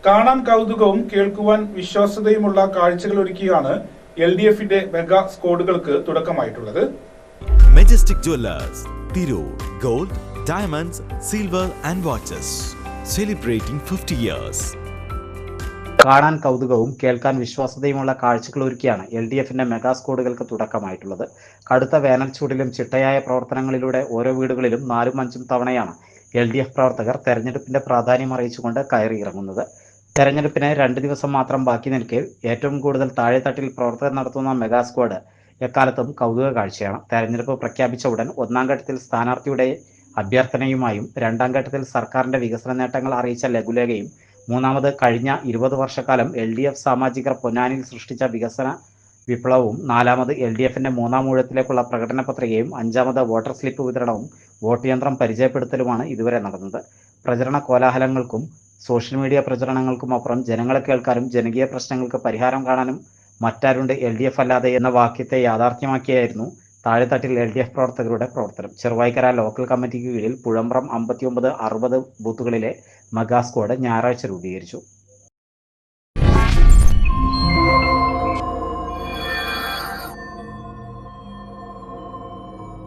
കാണാൻ കൗതുകവും കേൾക്കുവാൻ വിശ്വാസ്യതയുമുള്ള കാഴ്ചകൾ ഒരുക്കിയാണ് LDFന്റെ മെഗാ സ്ക്വാഡുകൾക്ക് തുടക്കമായിട്ടുള്ളത്. Majestic jewellers, Tirur. Gold, diamonds, silver and watches. Celebrating 50 years. കാണാൻ കൗതുകവും കേൾക്കാൻ വിശ്വാസ്യതയുമുള്ള കാഴ്ചകൾ ഒരുക്കിയാണ് LDFന്റെ മെഗാ സ്ക്വാഡുകൾക്ക് തുടക്കമായിട്ടുള്ളത്. കടുത്ത വേനൽ ചൂടിലും ചിട്ടയായ പ്രവർത്തനങ്ങളിലൂടെ ഓരോ വീടുകളിലും 4ഉം 5ഉം തവണയാണ് LDF പ്രവർത്തകർ തെരഞ്ഞെടുപ്പിന്റെ പ്രാധാന്യം അറിയിച്ചുകൊണ്ട് കയറിയിറങ്ങുന്നത്. തെരഞ്ഞെടുപ്പിന് 2 ദിവസം മാത്രം ബാക്കി നിൽക്കെ ഏറ്റവും കൂടുതൽ താഴെത്തട്ടിൽ പ്രവർത്തനം നടത്തുന്ന മെഗാ സ്ക്വാഡ് എക്കാലത്തും കൗതുക കാഴ്ചയാണ്. തെരഞ്ഞെടുപ്പ് പ്രഖ്യാപിച്ച ഉടൻ 1ാം ഘട്ടത്തിൽ സ്ഥാനാർത്ഥിയുടെ അഭ്യർത്ഥനയുമായും 2ാം ഘട്ടത്തിൽ സർക്കാരിന്റെ വികസന നേട്ടങ്ങൾ അറിയിച്ച ലഘുലേഖയും, 3ാമത് കഴിഞ്ഞ 20 വർഷക്കാലം LDF സാമാജികർ പൊന്നാനിയിൽ സൃഷ്ടിച്ച വികസന വിപ്ലവവും, 4ാമത് LDFന്റെ 3ാം ഊഴത്തിലേക്കുള്ള പ്രകടന പത്രികയും, 5ാമത് വോട്ടർ സ്ലിപ്പ് വിതരണവും വോട്ട് യന്ത്രം പരിചയപ്പെടുത്തലുമാണ് ഇതുവരെ നടന്നത്. പ്രചരണ കോലാഹലങ്ങൾക്കും സോഷ്യൽ മീഡിയ പ്രചരണങ്ങൾക്കും അപ്പുറം ജനങ്ങളെ കേൾക്കാനും ജനകീയ പ്രശ്നങ്ങൾക്ക് പരിഹാരം കാണാനും മറ്റാരുണ്ട് LDF അല്ലാതെ എന്ന വാക്യത്തെ യാഥാർത്ഥ്യമാക്കിയായിരുന്നു താഴെത്തട്ടിൽ LDF പ്രവർത്തകരുടെ പ്രവർത്തനം. ചെറുവായ്ക്കര ലോക്കൽ കമ്മിറ്റിക്ക് കീഴിൽ പുഴമ്പ്രം 59, 60 ബൂത്തുകളിലെ മെഗാ സ്ക്വാഡ് ഞായറാഴ്ച രൂപീകരിച്ചു.